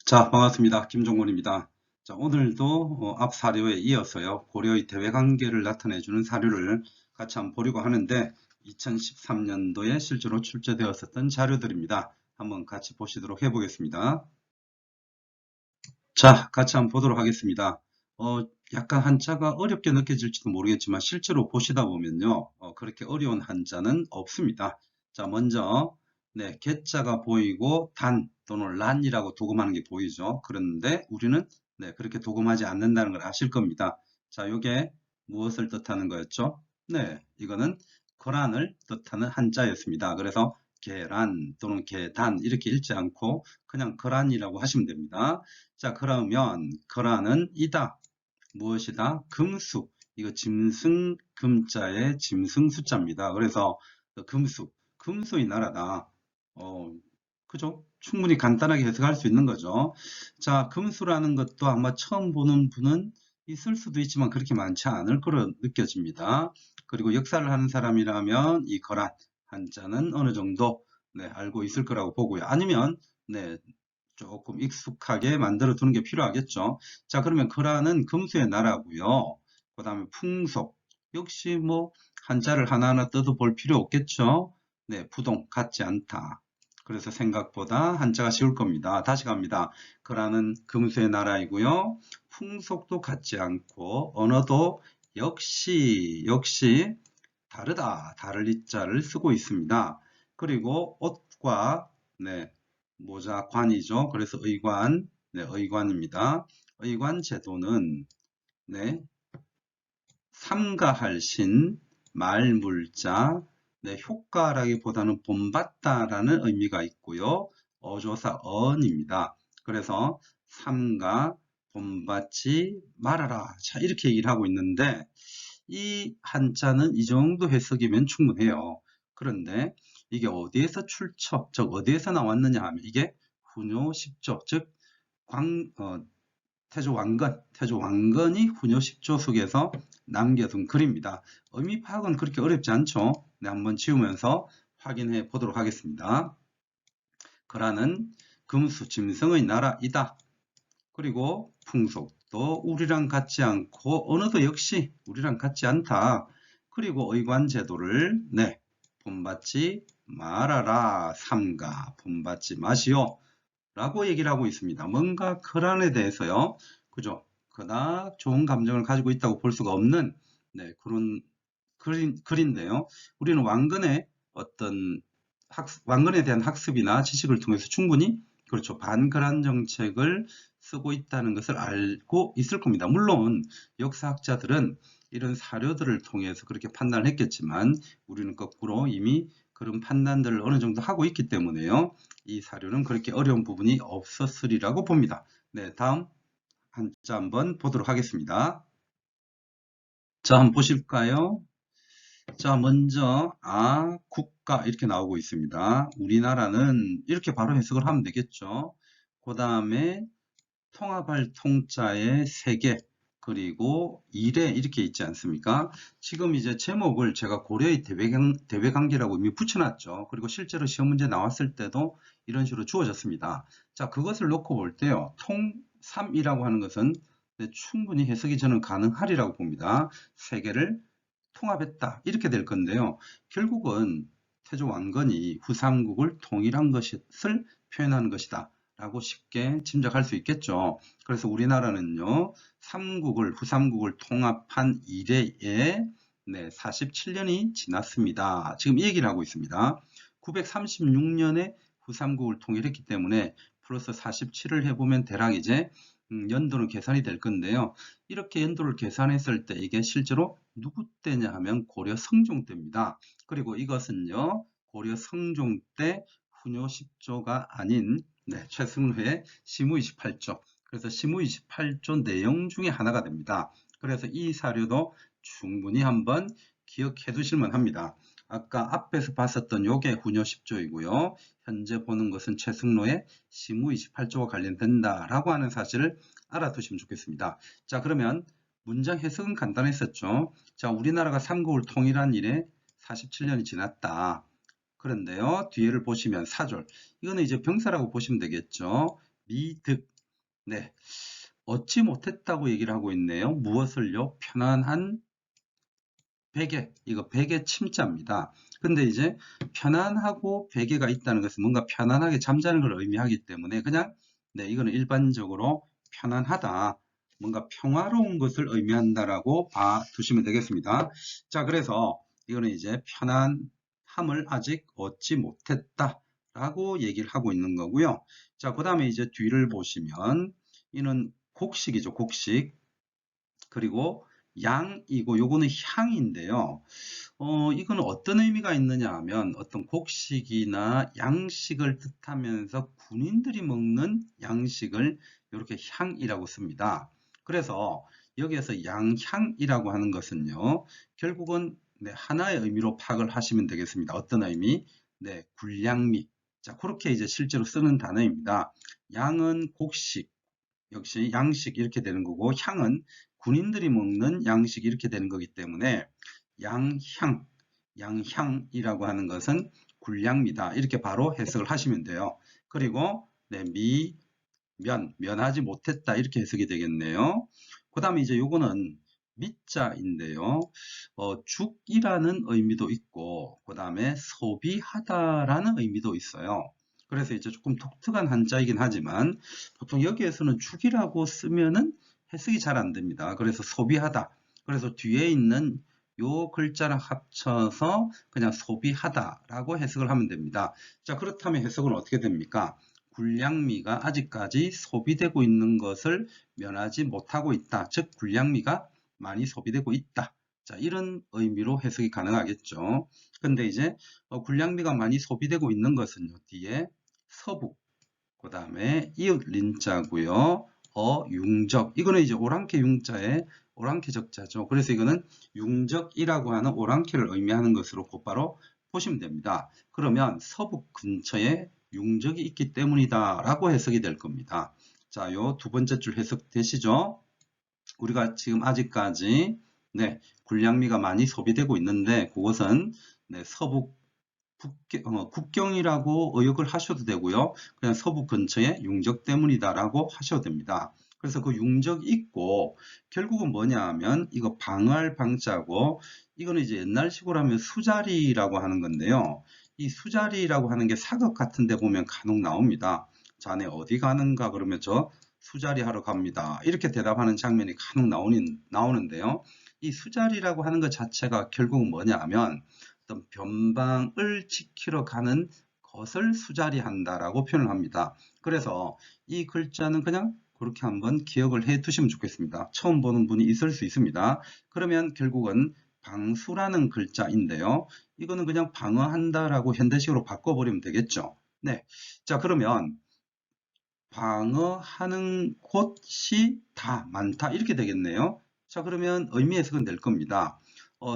자, 반갑습니다. 김종곤입니다. 자, 오늘도 앞 사료에 이어서요, 고려의 대외관계를 나타내주는 사료를 같이 한번 보려고 하는데, 2013년도에 실제로 출제되었었던 자료들입니다. 한번 같이 보시도록 해보겠습니다. 자, 같이 한번 보도록 하겠습니다. 약간 한자가 어렵게 느껴질지도 모르겠지만, 실제로 보시다 보면요, 그렇게 어려운 한자는 없습니다. 자, 먼저, 네, 개자가 보이고, 단 또는 란이라고 도금하는 게 보이죠. 그런데 우리는, 네, 그렇게 도금하지 않는다는 걸 아실 겁니다. 자, 요게 무엇을 뜻하는 거였죠? 네, 이거는 거란을 뜻하는 한자였습니다. 그래서 계란 또는 계단 이렇게 읽지 않고 그냥 거란이라고 하시면 됩니다. 자, 그러면 거란은 이다. 무엇이다? 금수. 이거 짐승 금자의 짐승 숫자입니다. 그래서 금수의 나라다. 그죠? 충분히 간단하게 해석할 수 있는 거죠. 자, 금수라는 것도 아마 처음 보는 분은 있을 수도 있지만 그렇게 많지 않을 거로 느껴집니다. 그리고 역사를 하는 사람이라면 이 거란 한자는 어느 정도 네, 알고 있을 거라고 보고요. 아니면 네, 조금 익숙하게 만들어 두는 게 필요하겠죠. 자, 그러면 거란은 금수의 나라고요. 그 다음에 풍속. 역시 뭐 한자를 하나하나 뜯어볼 필요 없겠죠. 네, 부동 같지 않다. 그래서 생각보다 한자가 쉬울 겁니다. 다시 갑니다. 거란은 금수의 나라이고요. 풍속도 같지 않고 언어도 역시 다르다. 다를 이자를 쓰고 있습니다. 그리고 옷과 네, 모자 관이죠. 그래서 의관, 네, 의관입니다. 의관 제도는 네, 삼가할 신, 말물자, 네, 효과라기보다는 본받다라는 의미가 있고요. 어조사 언입니다. 그래서 삼가, 본받지 말아라. 자, 이렇게 얘기를 하고 있는데 이 한자는 이 정도 해석이면 충분해요. 그런데 이게 어디에서 즉 어디에서 나왔느냐 하면 이게 훈요 10조, 즉 태조 왕건이 훈요 10조 속에서 남겨둔 글입니다. 의미 파악은 그렇게 어렵지 않죠. 네, 한번 지우면서 확인해 보도록 하겠습니다. 거란은 금수 짐승의 나라이다. 그리고 풍속도 우리랑 같지 않고 언어도 역시 우리랑 같지 않다. 그리고 의관제도를 네, 본받지 말아라. 삼가 본받지 마시오. 라고 얘기를 하고 있습니다. 뭔가 거란에 대해서요. 그죠? 그닥 좋은 감정을 가지고 있다고 볼 수가 없는 네, 그런 글인데요. 우리는 왕건의 어떤 왕건에 대한 학습이나 지식을 통해서 충분히 그렇죠. 반거란 정책을 쓰고 있다는 것을 알고 있을 겁니다. 물론 역사학자들은 이런 사료들을 통해서 그렇게 판단을 했겠지만 우리는 거꾸로 이미 그런 판단들을 어느 정도 하고 있기 때문에요. 이 사료는 그렇게 어려운 부분이 없었으리라고 봅니다. 네, 다음 한자 한번 보도록 하겠습니다. 자, 한번 보실까요? 자, 먼저 국가 이렇게 나오고 있습니다. 우리나라는 이렇게 바로 해석을 하면 되겠죠. 그 다음에 통합할 통자에 세계 그리고 일에 이렇게 있지 않습니까? 지금 이제 제목을 제가 고려의 대외관계라고 이미 붙여놨죠. 그리고 실제로 시험 문제 나왔을 때도 이런 식으로 주어졌습니다. 자, 그것을 놓고 볼 때요. 통삼이라고 하는 것은 네, 충분히 해석이 저는 가능하리라고 봅니다. 세계를 통합했다. 이렇게 될 건데요. 결국은 태조 왕건이 후삼국을 통일한 것을 표현하는 것이다. 라고 쉽게 짐작할 수 있겠죠. 그래서 우리나라는요, 후삼국을 통합한 이래에 네, 47년이 지났습니다. 지금 이 얘기를 하고 있습니다. 936년에 후삼국을 통일했기 때문에 플러스 47을 해보면 대략 이제 연도는 계산이 될 건데요. 이렇게 연도를 계산했을 때 이게 실제로 누구 때냐 하면 고려 성종 때입니다. 그리고 이것은요, 고려 성종 때 훈요 10조가 아닌 네, 최승회 시무 28조. 그래서 시무 28조 내용 중에 하나가 됩니다. 그래서 이 사료도 충분히 한번 기억해 두실만 합니다. 아까 앞에서 봤었던 요게 훈요 10조이고요. 현재 보는 것은 최승로의 시무 28조와 관련된다라고 하는 사실을 알아두시면 좋겠습니다. 자, 그러면 문장 해석은 간단했었죠. 자, 우리나라가 삼국을 통일한 이래 47년이 지났다. 그런데요, 뒤에를 보시면 사절. 이거는 이제 병사라고 보시면 되겠죠. 미득, 네, 얻지 못했다고 얘기를 하고 있네요. 무엇을요? 편안한 베개, 이거 베개 침자입니다. 근데 이제 편안하고 베개가 있다는 것은 뭔가 편안하게 잠자는 걸 의미하기 때문에 그냥 네, 이거는 일반적으로 편안하다, 뭔가 평화로운 것을 의미한다라고 봐두시면 되겠습니다. 자, 그래서 이거는 이제 편안함을 아직 얻지 못했다 라고 얘기를 하고 있는 거고요. 자, 그 다음에 이제 뒤를 보시면 이는 곡식이죠, 곡식. 그리고 양이고 요거는 향인데요. 이거는 어떤 의미가 있느냐 하면 어떤 곡식이나 양식을 뜻하면서 군인들이 먹는 양식을 이렇게 향이라고 씁니다. 그래서 여기에서 양향이라고 하는 것은요, 결국은 네, 하나의 의미로 파악을 하시면 되겠습니다. 어떤 의미? 네, 군량미. 자, 그렇게 이제 실제로 쓰는 단어입니다. 양은 곡식, 역시 양식 이렇게 되는 거고, 향은 군인들이 먹는 양식 이렇게 되는 거기 때문에 양향, 양향이라고 하는 것은 군량미다. 이렇게 바로 해석을 하시면 돼요. 그리고 네, 면하지 못했다. 이렇게 해석이 되겠네요. 그 다음에 이제 요거는 미자인데요. 죽이라는 의미도 있고, 그 다음에 소비하다라는 의미도 있어요. 그래서 이제 조금 독특한 한자이긴 하지만, 보통 여기에서는 죽이라고 쓰면은 해석이 잘 안 됩니다. 그래서 소비하다. 그래서 뒤에 있는 요 글자랑 합쳐서 그냥 소비하다라고 해석을 하면 됩니다. 자, 그렇다면 해석은 어떻게 됩니까? 군량미가 아직까지 소비되고 있는 것을 면하지 못하고 있다. 즉, 군량미가 많이 소비되고 있다. 자, 이런 의미로 해석이 가능하겠죠. 근데 이제 군량미가 많이 소비되고 있는 것은요, 뒤에 서부, 그 다음에 이웃 린자고요. 융적. 이거는 이제 오랑캐 융자에 오랑캐 적자죠. 그래서 이거는 융적이라고 하는 오랑캐를 의미하는 것으로 곧바로 보시면 됩니다. 그러면 서부 근처에 융적이 있기 때문이다 라고 해석이 될 겁니다. 자, 요 두 번째 줄 해석되시죠? 우리가 지금 아직까지 네, 군량미가 많이 소비되고 있는데 그것은 네, 서부 국경이라고 의역을 하셔도 되고요. 그냥 서부 근처에 융적 때문이다라고 하셔도 됩니다. 그래서 그 융적이 있고 결국은 뭐냐 하면 이거 방할 방자고 이거는 이제 옛날식으로 하면 수자리라고 하는 건데요. 이 수자리라고 하는 게 사극 같은 데 보면 간혹 나옵니다. 자네 어디 가는가 그러면 저 수자리 하러 갑니다. 이렇게 대답하는 장면이 간혹 나오는데요. 이 수자리라고 하는 것 자체가 결국은 뭐냐 하면 어떤 변방을 지키러 가는 것을 수자리한다라고 표현을 합니다. 그래서 이 글자는 그냥 그렇게 한번 기억을 해 두시면 좋겠습니다. 처음 보는 분이 있을 수 있습니다. 그러면 결국은 방수라는 글자인데요. 이거는 그냥 방어한다라고 현대식으로 바꿔버리면 되겠죠. 네. 자, 그러면 방어하는 곳이 다 많다 이렇게 되겠네요. 자, 그러면 의미 해석은 될 겁니다.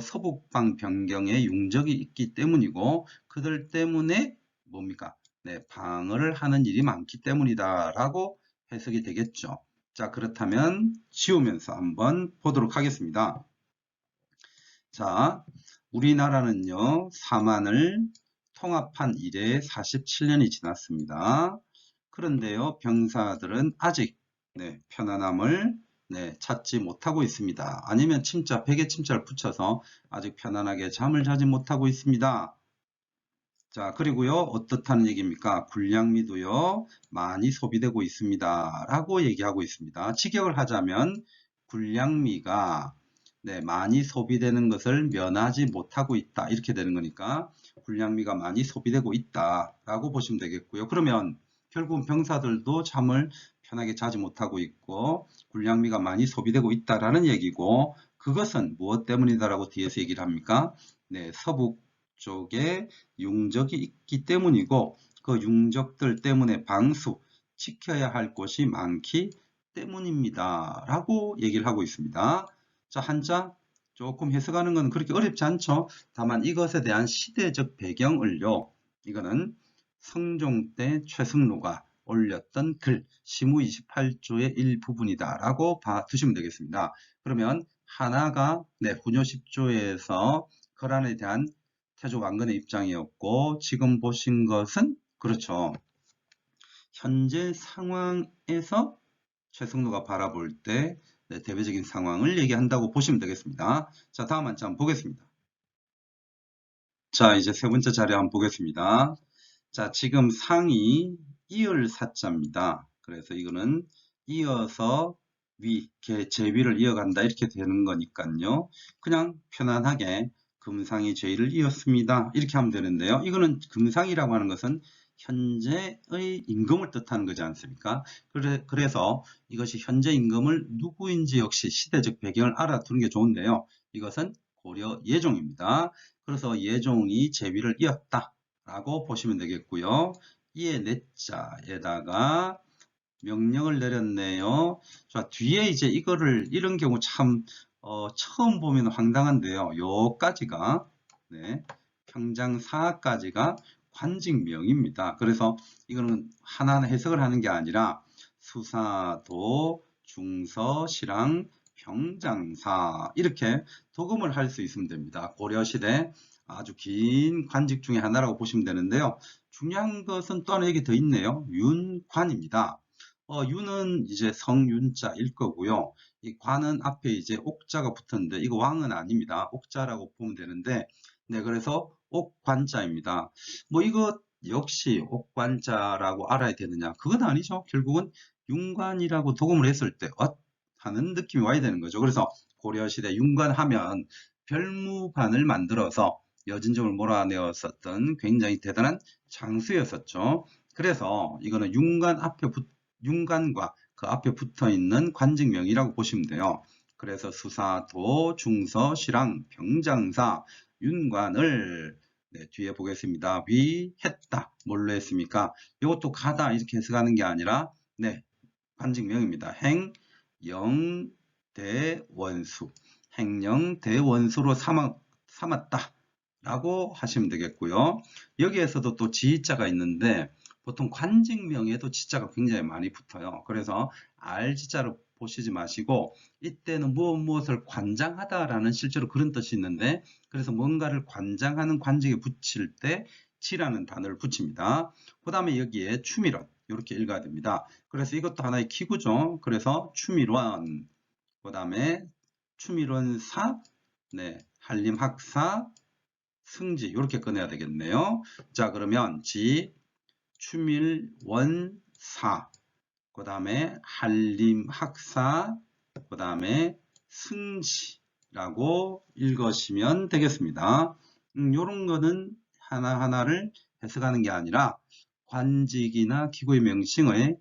서북방 변경에 융적이 있기 때문이고 그들 때문에 뭡니까? 네, 방어를 하는 일이 많기 때문이다 라고 해석이 되겠죠. 자, 그렇다면 지우면서 한번 보도록 하겠습니다. 자, 우리나라는요, 사만을 통합한 이래 47년이 지났습니다. 그런데요, 병사들은 아직 네, 편안함을 네, 찾지 못하고 있습니다. 아니면 침자, 베개 침자를 붙여서 아직 편안하게 잠을 자지 못하고 있습니다. 자, 그리고요, 어떻다는 얘기입니까? 군량미도요, 많이 소비되고 있습니다. 라고 얘기하고 있습니다. 직역을 하자면, 군량미가 네, 많이 소비되는 것을 면하지 못하고 있다. 이렇게 되는 거니까, 군량미가 많이 소비되고 있다. 라고 보시면 되겠고요. 그러면, 결국은 병사들도 잠을 편하게 자지 못하고 있고, 군량미가 많이 소비되고 있다라는 얘기고, 그것은 무엇 때문이다라고 뒤에서 얘기를 합니까? 네, 서북 쪽에 융적이 있기 때문이고 그 융적들 때문에 방수 지켜야 할 곳이 많기 때문입니다 라고 얘기를 하고 있습니다. 자, 한자 조금 해석하는 건 그렇게 어렵지 않죠. 다만 이것에 대한 시대적 배경을요, 이거는 성종 때 최승로가 올렸던 글 시무 28조의 일부분이다 라고 봐두시면 되겠습니다. 그러면 하나가 네, 훈요 10조에서 거란에 대한 태조 왕건의 입장이었고 지금 보신 것은 그렇죠. 현재 상황에서 최승로가 바라볼 때 대외적인 상황을 얘기한다고 보시면 되겠습니다. 자, 다음 한자 한번 보겠습니다. 자, 이제 세 번째 자료 한번 보겠습니다. 자, 지금 상이 이을 사자입니다. 그래서 이거는 이어서 제위를 이어간다 이렇게 되는 거니까요. 그냥 편안하게 금상이 제위를 이었습니다. 이렇게 하면 되는데요. 이거는 금상이라고 하는 것은 현재의 임금을 뜻하는 거지 않습니까? 그래서 이것이 현재 임금을 누구인지 역시 시대적 배경을 알아두는 게 좋은데요. 이것은 고려 예종입니다. 그래서 예종이 제위를 이었다 라고 보시면 되겠고요. 이에 내자에다가 명령을 내렸네요. 자, 뒤에 이제 이런 경우 참 처음 보면 황당한데요. 요까지가 평장사까지가 관직명입니다. 그래서 이거는 하나하나 해석을 하는 게 아니라 수사도, 중서, 실랑, 평장사 이렇게 도금을 할 수 있으면 됩니다. 고려시대 아주 긴 관직 중에 하나라고 보시면 되는데요. 중요한 것은 또 하나 여기 더 있네요. 윤관입니다. 윤은 이제 성윤자일 거고요. 이 관은 앞에 이제 옥자가 붙었는데 이거 왕은 아닙니다. 옥자라고 보면 되는데 그래서 옥관자입니다. 뭐 이거 역시 옥관자라고 알아야 되느냐? 그건 아니죠. 결국은 윤관이라고 도금을 했을 때 하는 느낌이 와야 되는 거죠. 그래서 고려시대 윤관하면 별무관을 만들어서 여진족을 몰아내었었던 굉장히 대단한 장수였었죠. 그래서 이거는 윤관과 그 앞에 붙어 있는 관직명이라고 보시면 돼요. 그래서 수사도, 중서, 실랑, 병장사, 윤관을 뒤에 보겠습니다. 위했다. 뭘로 했습니까? 이것도 가다 이렇게 해석하는 게 아니라 관직명입니다. 행영대원수. 행영대원수로 삼았다. 라고 하시면 되겠고요. 여기에서도 또 지자가 있는데 보통 관직명에도 지자가 굉장히 많이 붙어요. 그래서 알지자로 보시지 마시고 이때는 무엇을 관장하다라는 실제로 그런 뜻이 있는데 그래서 뭔가를 관장하는 관직에 붙일 때 지라는 단어를 붙입니다. 그 다음에 여기에 추밀원 이렇게 읽어야 됩니다. 그래서 이것도 하나의 기구죠. 그래서 추밀원 그 다음에 추밀원사 한림학사 승지 이렇게 꺼내야 되겠네요. 자, 그러면 추밀원사 그 다음에 한림학사 그 다음에 승지라고 읽으시면 되겠습니다. 이런 거는 하나하나를 해석하는 게 아니라 관직이나 기구의 명칭을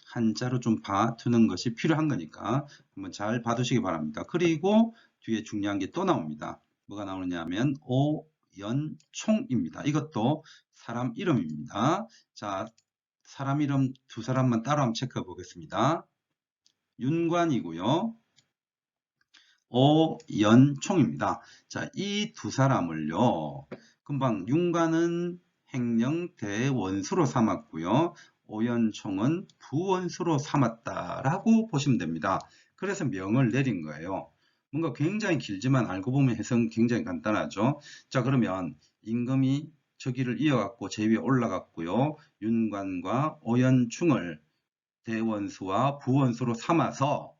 한자로 좀 봐두는 것이 필요한 거니까 한번 잘 봐두시기 바랍니다. 그리고 뒤에 중요한 게 또 나옵니다. 뭐가 나오느냐 하면 오연총입니다. 이것도 사람 이름입니다. 자, 사람 이름 두 사람만 따로 한번 체크해 보겠습니다. 윤관이고요. 오연총입니다. 자, 이 두 사람을요. 금방 윤관은 행령대원수로 삼았고요. 오연총은 부원수로 삼았다라고 보시면 됩니다. 그래서 명을 내린 거예요. 뭔가 굉장히 길지만 알고 보면 해석은 굉장히 간단하죠. 자, 그러면 임금이 저기를 이어갔고 제위에 올라갔고요. 윤관과 오연충을 대원수와 부원수로 삼아서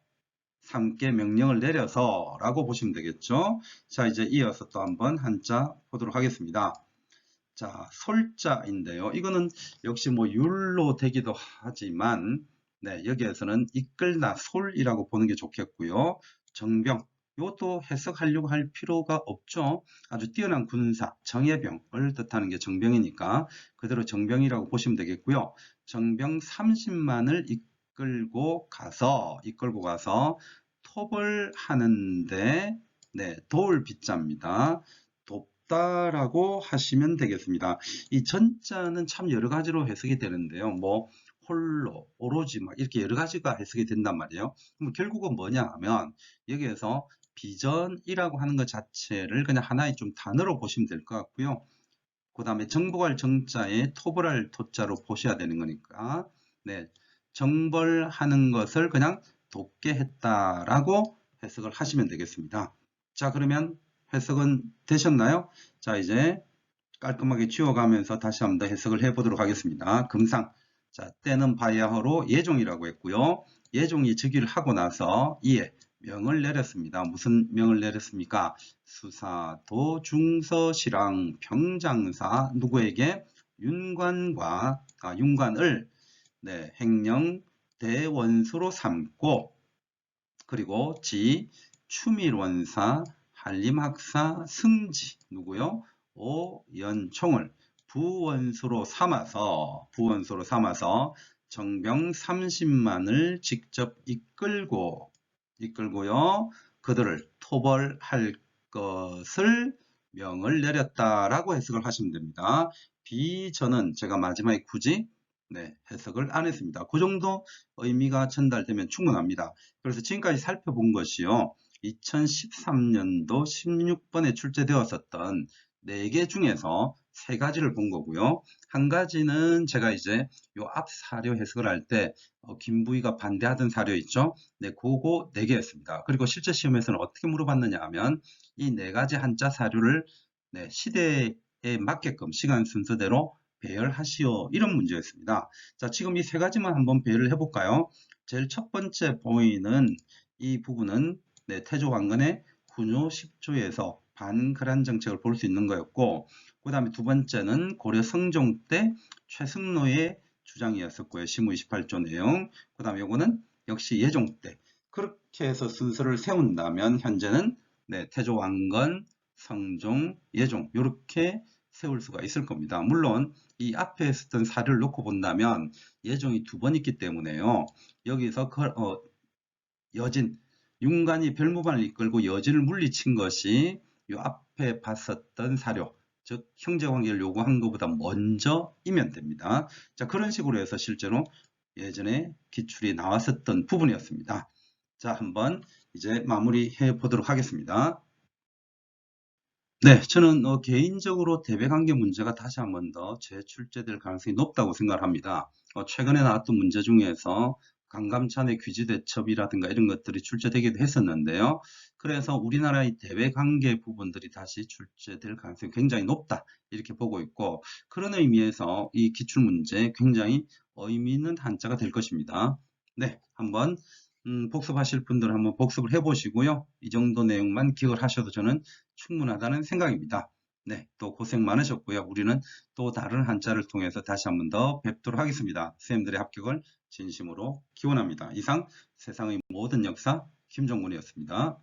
함께 명령을 내려서 라고 보시면 되겠죠. 자, 이제 이어서 또 한번 한자 보도록 하겠습니다. 자, 솔자인데요. 이거는 역시 뭐 율로 되기도 하지만 여기에서는 이끌다 솔이라고 보는 게 좋겠고요. 정병 이것도 해석하려고 할 필요가 없죠. 아주 뛰어난 군사 정예병을 뜻하는 게 정병이니까 그대로 정병이라고 보시면 되겠고요. 정병 30만을 이끌고 가서 톱을 하는데 도울 빗자입니다. 돕다라고 하시면 되겠습니다. 이 전자는 참 여러 가지로 해석이 되는데요. 뭐 홀로, 오로지 막 이렇게 여러 가지가 해석이 된단 말이에요. 그럼 결국은 뭐냐 하면 여기에서 비전이라고 하는 것 자체를 그냥 하나의 좀 단어로 보시면 될 것 같고요. 그 다음에 정복할 정자에 토벌할 토자로 보셔야 되는 거니까 정벌하는 것을 그냥 돕게 했다라고 해석을 하시면 되겠습니다. 자, 그러면 해석은 되셨나요? 자, 이제 깔끔하게 지워가면서 다시 한번 더 해석을 해보도록 하겠습니다. 금상, 자, 때는 바야흐로 예종이라고 했고요. 예종이 즉위를 하고 나서 이에 명을 내렸습니다. 무슨 명을 내렸습니까? 수사도 중서시랑 평장사 누구에게 윤관을 네, 행령 대원수로 삼고 그리고 지 추밀원사 한림학사 승지 누구요? 오연총을 부원수로 삼아서 정병 30만을 직접 이끌고요. 그들을 토벌할 것을 명을 내렸다라고 해석을 하시면 됩니다. 비전은 제가 마지막에 굳이 해석을 안 했습니다. 그 정도 의미가 전달되면 충분합니다. 그래서 지금까지 살펴본 것이요. 2013년도 16번에 출제되었었던 4개 중에서 3가지를 본 거고요. 한 가지는 제가 이제 요 앞 사료 해석을 할 때 김부희가 반대하던 사료 있죠? 네, 그거 4개였습니다. 그리고 실제 시험에서는 어떻게 물어봤느냐 하면 이 4가지 한자 사료를 시대에 맞게끔 시간 순서대로 배열하시오 이런 문제였습니다. 자, 지금 이 3가지만 한번 배열을 해볼까요? 제일 첫 번째 보이는 이 부분은 태조 왕건의 훈요 10조에서 반그란 정책을 볼 수 있는 거였고, 그 다음에 두 번째는 고려 성종 때 최승로의 주장이었었고요. 시무 28조 내용. 그 다음에 요거는 역시 예종 때. 그렇게 해서 순서를 세운다면 현재는 태조 왕건, 성종, 예종 이렇게 세울 수가 있을 겁니다. 물론 이 앞에 있었던 사료를 놓고 본다면 예종이 2번 있기 때문에요. 여기서 여진, 윤관이 별무반을 이끌고 여진을 물리친 것이 이 앞에 봤었던 사료, 즉 형제관계를 요구한 것보다 먼저이면 됩니다. 자, 그런 식으로 해서 실제로 예전에 기출이 나왔었던 부분이었습니다. 자, 한번 이제 마무리해 보도록 하겠습니다. 네, 저는 개인적으로 대배관계 문제가 다시 한 번 더 재출제될 가능성이 높다고 생각을 합니다. 최근에 나왔던 문제 중에서 강감찬의 귀지대첩이라든가 이런 것들이 출제되기도 했었는데요. 그래서 우리나라의 대외관계 부분들이 다시 출제될 가능성이 굉장히 높다 이렇게 보고 있고, 그런 의미에서 이 기출문제 굉장히 의미 있는 한자가 될 것입니다. 네, 한번 복습하실 분들은 한번 복습을 해보시고요. 이 정도 내용만 기억을 하셔도 저는 충분하다는 생각입니다. 네, 또 고생 많으셨고요. 우리는 또 다른 한자를 통해서 다시 한번 더 뵙도록 하겠습니다. 선생님들의 합격을 진심으로 기원합니다. 이상 세상의 모든 역사 김정문이었습니다.